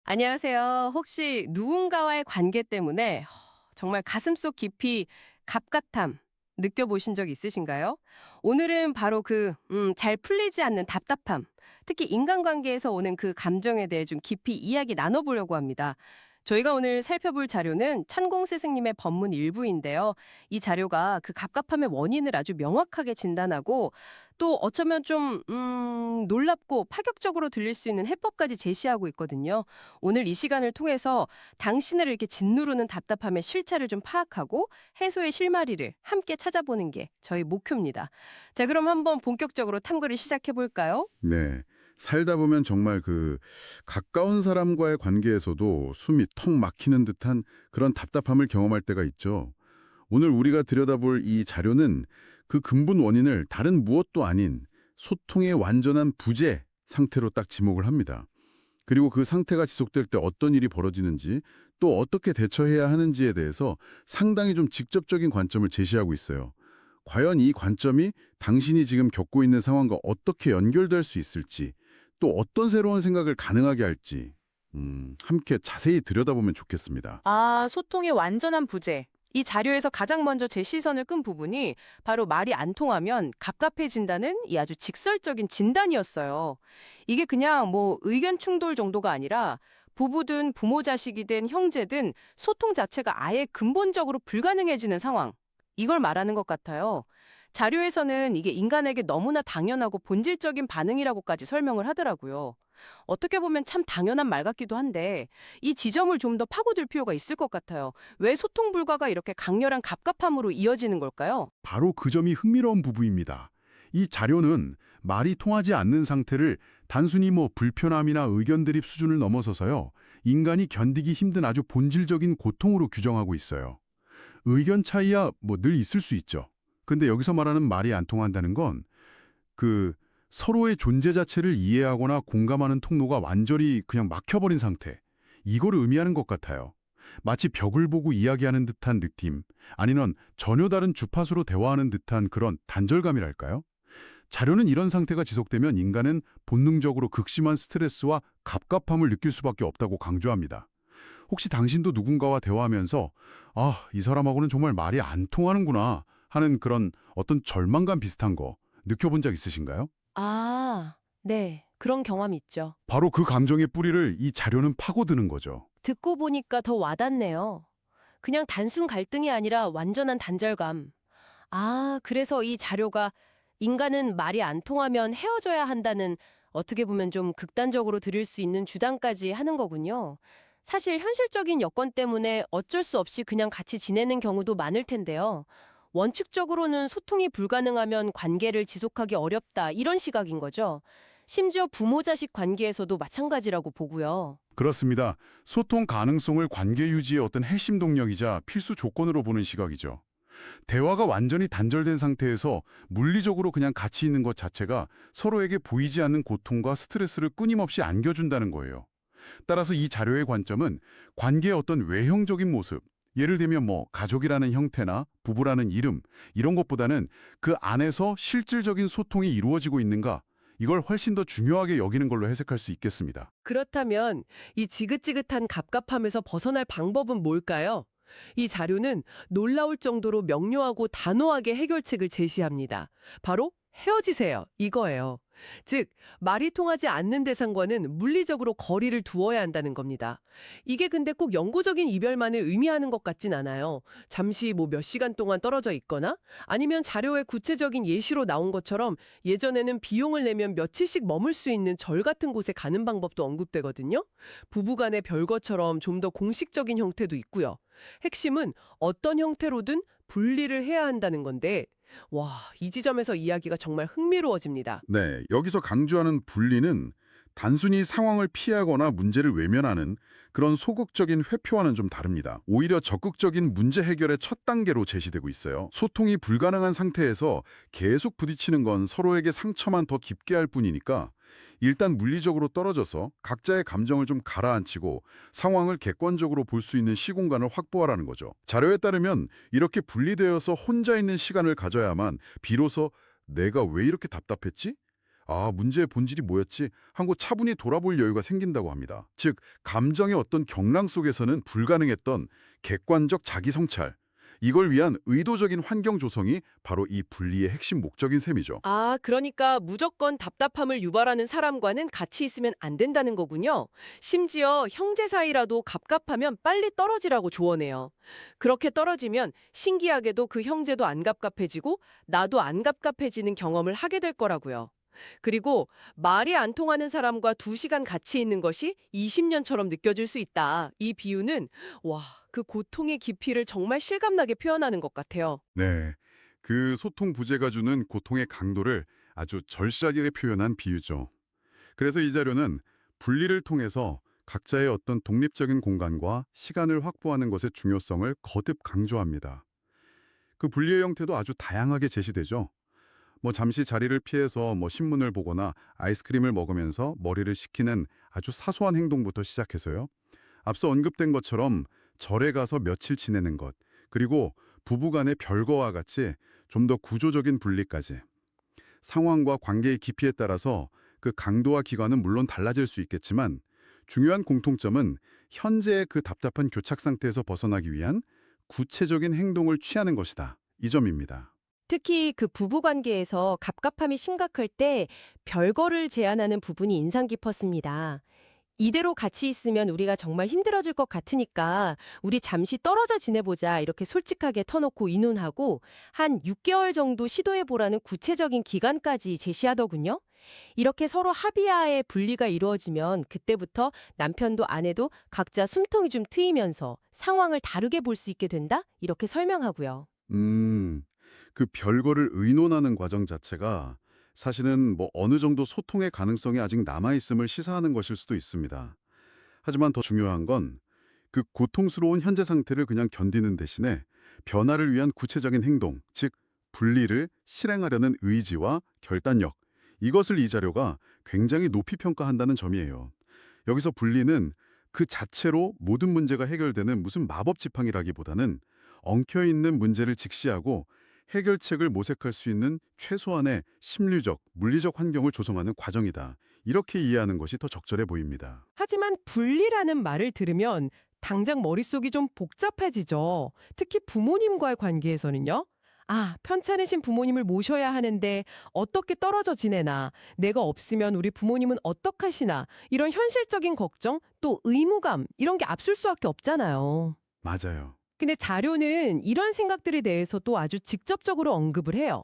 안녕하세요. 혹시 누군가와의 관계 때문에 정말 가슴속 깊이 갑갑함 느껴보신 적 있으신가요? 오늘은 바로 잘 풀리지 않는 답답함, 특히 인간관계에서 오는 그 감정에 대해 좀 깊이 이야기 나눠보려고 합니다. 저희가 오늘 살펴볼 자료는 천공 스승님의 법문 일부인데요. 이 자료가 그 갑갑함의 원인을 아주 명확하게 진단하고 또 어쩌면 놀랍고 파격적으로 들릴 수 있는 해법까지 제시하고 있거든요. 오늘 이 시간을 통해서 당신을 이렇게 짓누르는 답답함의 실체를 좀 파악하고 해소의 실마리를 함께 찾아보는 게 저희 목표입니다. 자, 그럼 한번 본격적으로 탐구를 시작해 볼까요? 네. 살다 보면 정말 가까운 사람과의 관계에서도 숨이 턱 막히는 듯한 그런 답답함을 경험할 때가 있죠. 오늘 우리가 들여다볼 이 자료는 그 근본 원인을 다른 무엇도 아닌 소통의 완전한 부재 상태로 딱 지목을 합니다. 그리고 그 상태가 지속될 때 어떤 일이 벌어지는지 또 어떻게 대처해야 하는지에 대해서 상당히 좀 직접적인 관점을 제시하고 있어요. 과연 이 관점이 당신이 지금 겪고 있는 상황과 어떻게 연결될 수 있을지, 또 어떤 새로운 생각을 가능하게 할지, 함께 자세히 들여다보면 좋겠습니다. 아, 소통의 완전한 부재. 이 자료에서 가장 먼저 제 시선을 끈 부분이 바로 말이 안 통하면 갑갑해진다는 이 아주 직설적인 진단이었어요. 이게 그냥 뭐 의견 충돌 정도가 아니라 부부든 부모 자식이든 형제든 소통 자체가 아예 근본적으로 불가능해지는 상황. 이걸 말하는 것 같아요. 자료에서는 이게 인간에게 너무나 당연하고 본질적인 반응이라고까지 설명을 하더라고요. 어떻게 보면 참 당연한 말 같기도 한데 이 지점을 좀 더 파고들 필요가 있을 것 같아요. 왜 소통 불가가 이렇게 강렬한 갑갑함으로 이어지는 걸까요? 바로 그 점이 흥미로운 부분입니다. 이 자료는 말이 통하지 않는 상태를 단순히 불편함이나 의견 드립 수준을 넘어서서요, 인간이 견디기 힘든 아주 본질적인 고통으로 규정하고 있어요. 의견 차이야 늘 있을 수 있죠. 근데 여기서 말하는 말이 안 통한다는 건 그 서로의 존재 자체를 이해하거나 공감하는 통로가 완전히 그냥 막혀버린 상태. 이거를 의미하는 것 같아요. 마치 벽을 보고 이야기하는 듯한 느낌, 아니면 전혀 다른 주파수로 대화하는 듯한 그런 단절감이랄까요? 자료는 이런 상태가 지속되면 인간은 본능적으로 극심한 스트레스와 갑갑함을 느낄 수밖에 없다고 강조합니다. 혹시 당신도 누군가와 대화하면서 이 사람하고는 정말 말이 안 통하는구나 하는 그런 어떤 절망감 비슷한 거 느껴본 적 있으신가요? 아, 네. 그런 경험 있죠. 바로 그 감정의 뿌리를 이 자료는 파고드는 거죠. 듣고 보니까 더 와닿네요. 그냥 단순 갈등이 아니라 완전한 단절감. 아, 그래서 이 자료가 인간은 말이 안 통하면 헤어져야 한다는 어떻게 보면 좀 극단적으로 들을 수 있는 주장까지 하는 거군요. 사실 현실적인 여건 때문에 어쩔 수 없이 그냥 같이 지내는 경우도 많을 텐데요. 원칙적으로는 소통이 불가능하면 관계를 지속하기 어렵다 이런 시각인 거죠. 심지어 부모 자식 관계에서도 마찬가지라고 보고요. 그렇습니다. 소통 가능성을 관계 유지의 어떤 핵심 동력이자 필수 조건으로 보는 시각이죠. 대화가 완전히 단절된 상태에서 물리적으로 그냥 같이 있는 것 자체가 서로에게 보이지 않는 고통과 스트레스를 끊임없이 안겨준다는 거예요. 따라서 이 자료의 관점은 관계의 어떤 외형적인 모습, 예를 들면 가족이라는 형태나 부부라는 이름, 이런 것보다는 그 안에서 실질적인 소통이 이루어지고 있는가, 이걸 훨씬 더 중요하게 여기는 걸로 해석할 수 있겠습니다. 그렇다면 이 지긋지긋한 갑갑함에서 벗어날 방법은 뭘까요? 이 자료는 놀라울 정도로 명료하고 단호하게 해결책을 제시합니다. 바로 헤어지세요. 이거예요. 즉, 말이 통하지 않는 대상과는 물리적으로 거리를 두어야 한다는 겁니다. 이게 근데 꼭 영구적인 이별만을 의미하는 것 같진 않아요. 잠시 몇 시간 동안 떨어져 있거나 아니면 자료의 구체적인 예시로 나온 것처럼 예전에는 비용을 내면 며칠씩 머물 수 있는 절 같은 곳에 가는 방법도 언급되거든요. 부부간의 별거처럼 좀 더 공식적인 형태도 있고요. 핵심은 어떤 형태로든 분리를 해야 한다는 건데, 와, 이 지점에서 이야기가 정말 흥미로워집니다. 네, 여기서 강조하는 분리는 단순히 상황을 피하거나 문제를 외면하는 그런 소극적인 회피와는 좀 다릅니다. 오히려 적극적인 문제 해결의 첫 단계로 제시되고 있어요. 소통이 불가능한 상태에서 계속 부딪히는 건 서로에게 상처만 더 깊게 할 뿐이니까 일단 물리적으로 떨어져서 각자의 감정을 좀 가라앉히고 상황을 객관적으로 볼 수 있는 시공간을 확보하라는 거죠. 자료에 따르면 이렇게 분리되어서 혼자 있는 시간을 가져야만 비로소 내가 왜 이렇게 답답했지? 아, 문제의 본질이 뭐였지? 하고 차분히 돌아볼 여유가 생긴다고 합니다. 즉, 감정의 어떤 경랑 속에서는 불가능했던 객관적 자기 성찰, 이걸 위한 의도적인 환경 조성이 바로 이 분리의 핵심 목적인 셈이죠. 아, 그러니까 무조건 답답함을 유발하는 사람과는 같이 있으면 안 된다는 거군요. 심지어 형제 사이라도 갑갑하면 빨리 떨어지라고 조언해요. 그렇게 떨어지면 신기하게도 그 형제도 안 갑갑해지고 나도 안 갑갑해지는 경험을 하게 될 거라고요. 그리고 말이 안 통하는 사람과 2시간 같이 있는 것이 20년처럼 느껴질 수 있다. 이 비유는 와, 그 고통의 깊이를 정말 실감나게 표현하는 것 같아요. 네, 그 소통 부재가 주는 고통의 강도를 아주 절실하게 표현한 비유죠. 그래서 이 자료는 분리를 통해서 각자의 어떤 독립적인 공간과 시간을 확보하는 것의 중요성을 거듭 강조합니다. 그 분리의 형태도 아주 다양하게 제시되죠. 잠시 자리를 피해서 신문을 보거나 아이스크림을 먹으면서 머리를 식히는 아주 사소한 행동부터 시작해서요. 앞서 언급된 것처럼 절에 가서 며칠 지내는 것, 그리고 부부 간의 별거와 같이 좀 더 구조적인 분리까지. 상황과 관계의 깊이에 따라서 그 강도와 기관은 물론 달라질 수 있겠지만 중요한 공통점은 현재의 그 답답한 교착 상태에서 벗어나기 위한 구체적인 행동을 취하는 것이다. 이 점입니다. 특히 그 부부 관계에서 갑갑함이 심각할 때 별거를 제안하는 부분이 인상 깊었습니다. 이대로 같이 있으면 우리가 정말 힘들어질 것 같으니까 우리 잠시 떨어져 지내보자 이렇게 솔직하게 터놓고 의논하고 한 6개월 정도 시도해보라는 구체적인 기간까지 제시하더군요. 이렇게 서로 합의하에 분리가 이루어지면 그때부터 남편도 아내도 각자 숨통이 좀 트이면서 상황을 다르게 볼 수 있게 된다? 이렇게 설명하고요. 그 별거를 의논하는 과정 자체가 사실은 어느 정도 소통의 가능성이 아직 남아있음을 시사하는 것일 수도 있습니다. 하지만 더 중요한 건 그 고통스러운 현재 상태를 그냥 견디는 대신에 변화를 위한 구체적인 행동, 즉 분리를 실행하려는 의지와 결단력, 이것을 이 자료가 굉장히 높이 평가한다는 점이에요. 여기서 분리는 그 자체로 모든 문제가 해결되는 무슨 마법 지팡이라기보다는 엉켜있는 문제를 직시하고 해결책을 모색할 수 있는 최소한의 심리적, 물리적 환경을 조성하는 과정이다. 이렇게 이해하는 것이 더 적절해 보입니다. 하지만 분리라는 말을 들으면 당장 머릿속이 좀 복잡해지죠. 특히 부모님과의 관계에서는요. 아, 편찮으신 부모님을 모셔야 하는데 어떻게 떨어져 지내나, 내가 없으면 우리 부모님은 어떡하시나, 이런 현실적인 걱정, 또 의무감, 이런 게 앞설 수밖에 없잖아요. 맞아요. 근데 자료는 이런 생각들에 대해서도 아주 직접적으로 언급을 해요.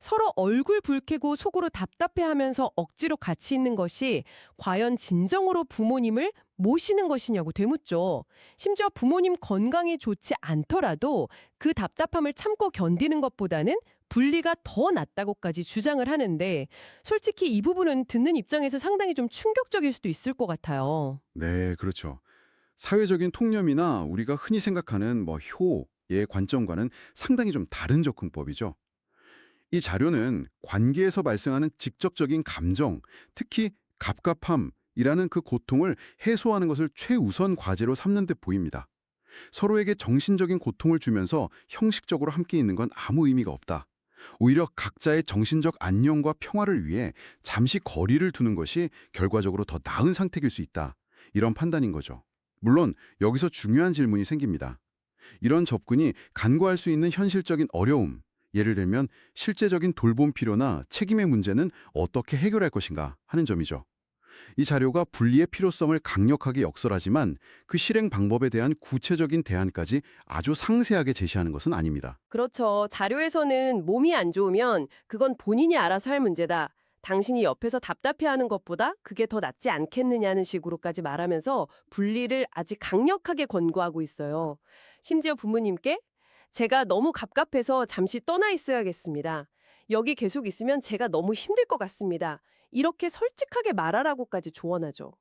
서로 얼굴 붉히고 속으로 답답해하면서 억지로 같이 있는 것이 과연 진정으로 부모님을 모시는 것이냐고 되묻죠. 심지어 부모님 건강이 좋지 않더라도 그 답답함을 참고 견디는 것보다는 분리가 더 낫다고까지 주장을 하는데 솔직히 이 부분은 듣는 입장에서 상당히 좀 충격적일 수도 있을 것 같아요. 네, 그렇죠. 사회적인 통념이나 우리가 흔히 생각하는 효의 관점과는 상당히 좀 다른 접근법이죠. 이 자료는 관계에서 발생하는 직접적인 감정, 특히 갑갑함이라는 그 고통을 해소하는 것을 최우선 과제로 삼는 듯 보입니다. 서로에게 정신적인 고통을 주면서 형식적으로 함께 있는 건 아무 의미가 없다. 오히려 각자의 정신적 안녕과 평화를 위해 잠시 거리를 두는 것이 결과적으로 더 나은 선택일 수 있다. 이런 판단인 거죠. 물론 여기서 중요한 질문이 생깁니다. 이런 접근이 간과할 수 있는 현실적인 어려움, 예를 들면 실제적인 돌봄 필요나 책임의 문제는 어떻게 해결할 것인가 하는 점이죠. 이 자료가 분리의 필요성을 강력하게 역설하지만 그 실행 방법에 대한 구체적인 대안까지 아주 상세하게 제시하는 것은 아닙니다. 그렇죠. 자료에서는 몸이 안 좋으면 그건 본인이 알아서 할 문제다. 당신이 옆에서 답답해하는 것보다 그게 더 낫지 않겠느냐는 식으로까지 말하면서 분리를 아직 강력하게 권고하고 있어요. 심지어 부모님께 제가 너무 갑갑해서 잠시 떠나 있어야겠습니다. 여기 계속 있으면 제가 너무 힘들 것 같습니다. 이렇게 솔직하게 말하라고까지 조언하죠.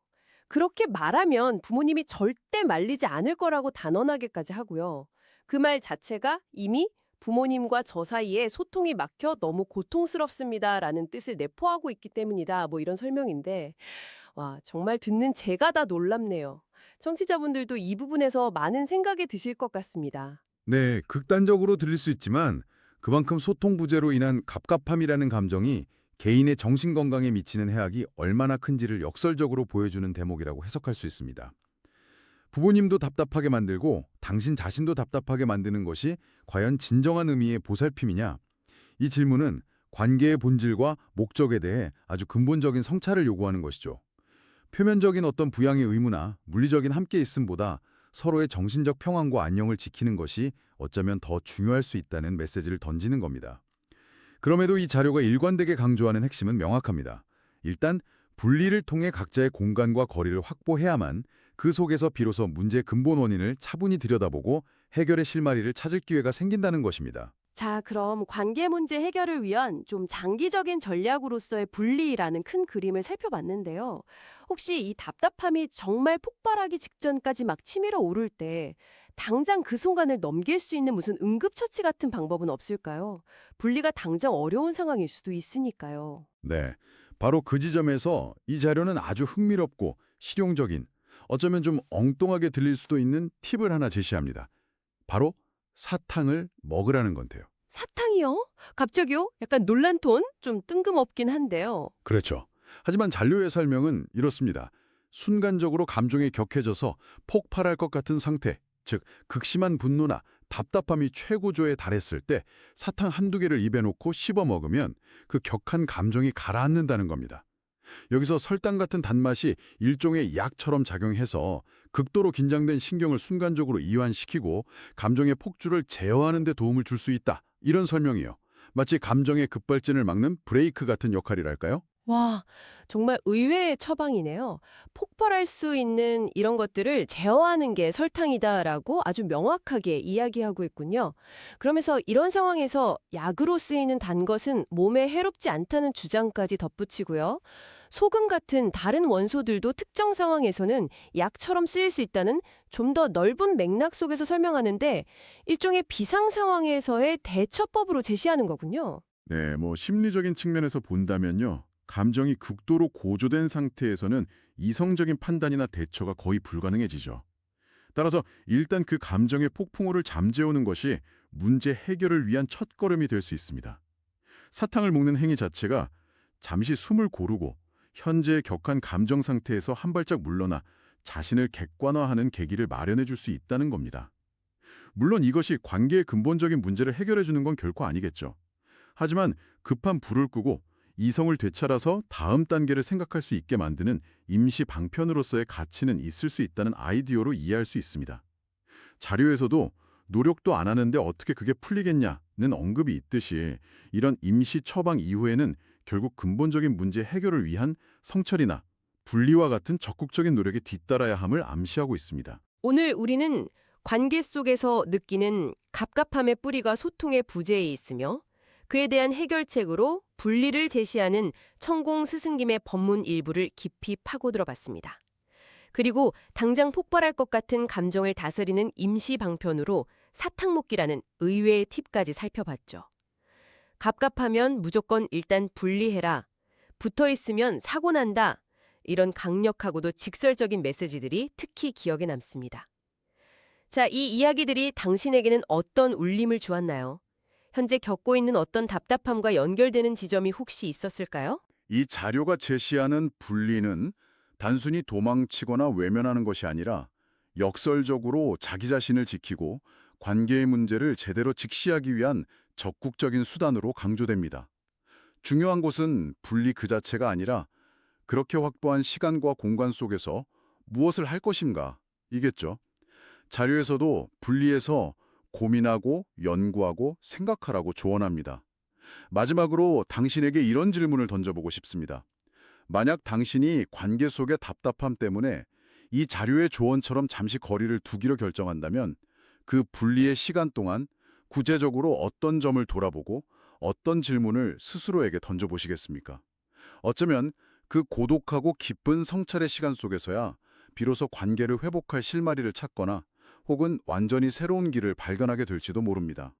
그렇게 말하면 부모님이 절대 말리지 않을 거라고 단언하게까지 하고요. 그 말 자체가 이미 부모님과 저 사이에 소통이 막혀 너무 고통스럽습니다라는 뜻을 내포하고 있기 때문이다. 이런 설명인데 와, 정말 듣는 제가 다 놀랍네요. 청취자분들도 이 부분에서 많은 생각이 드실 것 같습니다. 네, 극단적으로 들릴 수 있지만 그만큼 소통 부재로 인한 갑갑함이라는 감정이 개인의 정신건강에 미치는 해악이 얼마나 큰지를 역설적으로 보여주는 대목이라고 해석할 수 있습니다. 부모님도 답답하게 만들고 당신 자신도 답답하게 만드는 것이 과연 진정한 의미의 보살핌이냐? 이 질문은 관계의 본질과 목적에 대해 아주 근본적인 성찰을 요구하는 것이죠. 표면적인 어떤 부양의 의무나 물리적인 함께 있음보다 서로의 정신적 평안과 안녕을 지키는 것이 어쩌면 더 중요할 수 있다는 메시지를 던지는 겁니다. 그럼에도 이 자료가 일관되게 강조하는 핵심은 명확합니다. 일단 분리를 통해 각자의 공간과 거리를 확보해야만 그 속에서 비로소 문제의 근본 원인을 차분히 들여다보고 해결의 실마리를 찾을 기회가 생긴다는 것입니다. 자, 그럼 관계 문제 해결을 위한 좀 장기적인 전략으로서의 분리라는 큰 그림을 살펴봤는데요. 혹시 이 답답함이 정말 폭발하기 직전까지 막 치밀어 오를 때 당장 그 순간을 넘길 수 있는 무슨 응급처치 같은 방법은 없을까요? 분리가 당장 어려운 상황일 수도 있으니까요. 네, 바로 그 지점에서 이 자료는 아주 흥미롭고 실용적인, 어쩌면 좀 엉뚱하게 들릴 수도 있는 팁을 하나 제시합니다. 바로 사탕을 먹으라는 건데요. 사탕이요? 갑자기요? 약간 놀란 톤? 좀 뜬금없긴 한데요. 그렇죠. 하지만 잔료의 설명은 이렇습니다. 순간적으로 감정이 격해져서 폭발할 것 같은 상태, 즉 극심한 분노나 답답함이 최고조에 달했을 때 사탕 한두 개를 입에 놓고 씹어 먹으면 그 격한 감정이 가라앉는다는 겁니다. 여기서 설탕 같은 단맛이 일종의 약처럼 작용해서 극도로 긴장된 신경을 순간적으로 이완시키고 감정의 폭주를 제어하는 데 도움을 줄 수 있다. 이런 설명이요. 마치 감정의 급발진을 막는 브레이크 같은 역할이랄까요? 와, 정말 의외의 처방이네요. 폭발할 수 있는 이런 것들을 제어하는 게 설탕이다라고 아주 명확하게 이야기하고 있군요. 그러면서 이런 상황에서 약으로 쓰이는 단 것은 몸에 해롭지 않다는 주장까지 덧붙이고요. 소금 같은 다른 원소들도 특정 상황에서는 약처럼 쓰일 수 있다는 좀 더 넓은 맥락 속에서 설명하는데 일종의 비상 상황에서의 대처법으로 제시하는 거군요. 네, 심리적인 측면에서 본다면요. 감정이 극도로 고조된 상태에서는 이성적인 판단이나 대처가 거의 불가능해지죠. 따라서 일단 그 감정의 폭풍우를 잠재우는 것이 문제 해결을 위한 첫걸음이 될 수 있습니다. 사탕을 먹는 행위 자체가 잠시 숨을 고르고 현재의 격한 감정 상태에서 한 발짝 물러나 자신을 객관화하는 계기를 마련해 줄 수 있다는 겁니다. 물론 이것이 관계의 근본적인 문제를 해결해 주는 건 결코 아니겠죠. 하지만 급한 불을 끄고 이성을 되찾아서 다음 단계를 생각할 수 있게 만드는 임시 방편으로서의 가치는 있을 수 있다는 아이디어로 이해할 수 있습니다. 자료에서도 노력도 안 하는데 어떻게 그게 풀리겠냐는 언급이 있듯이 이런 임시 처방 이후에는 결국 근본적인 문제 해결을 위한 성찰이나 분리와 같은 적극적인 노력이 뒤따라야 함을 암시하고 있습니다. 오늘 우리는 관계 속에서 느끼는 갑갑함의 뿌리가 소통의 부재에 있으며 그에 대한 해결책으로 분리를 제시하는 천공 스승김의 법문 일부를 깊이 파고들어 봤습니다. 그리고 당장 폭발할 것 같은 감정을 다스리는 임시 방편으로 사탕 먹기라는 의외의 팁까지 살펴봤죠. 갑갑하면 무조건 일단 분리해라. 붙어있으면 사고 난다. 이런 강력하고도 직설적인 메시지들이 특히 기억에 남습니다. 자, 이 이야기들이 당신에게는 어떤 울림을 주었나요? 현재 겪고 있는 어떤 답답함과 연결되는 지점이 혹시 있었을까요? 이 자료가 제시하는 분리는 단순히 도망치거나 외면하는 것이 아니라 역설적으로 자기 자신을 지키고 관계의 문제를 제대로 직시하기 위한 적극적인 수단으로 강조됩니다. 중요한 것은 분리 그 자체가 아니라 그렇게 확보한 시간과 공간 속에서 무엇을 할 것인가 이겠죠. 자료에서도 분리해서 고민하고 연구하고 생각하라고 조언합니다. 마지막으로 당신에게 이런 질문을 던져보고 싶습니다. 만약 당신이 관계 속의 답답함 때문에 이 자료의 조언처럼 잠시 거리를 두기로 결정한다면 그 분리의 시간 동안 구체적으로 어떤 점을 돌아보고 어떤 질문을 스스로에게 던져보시겠습니까? 어쩌면 그 고독하고 깊은 성찰의 시간 속에서야 비로소 관계를 회복할 실마리를 찾거나 혹은 완전히 새로운 길을 발견하게 될지도 모릅니다.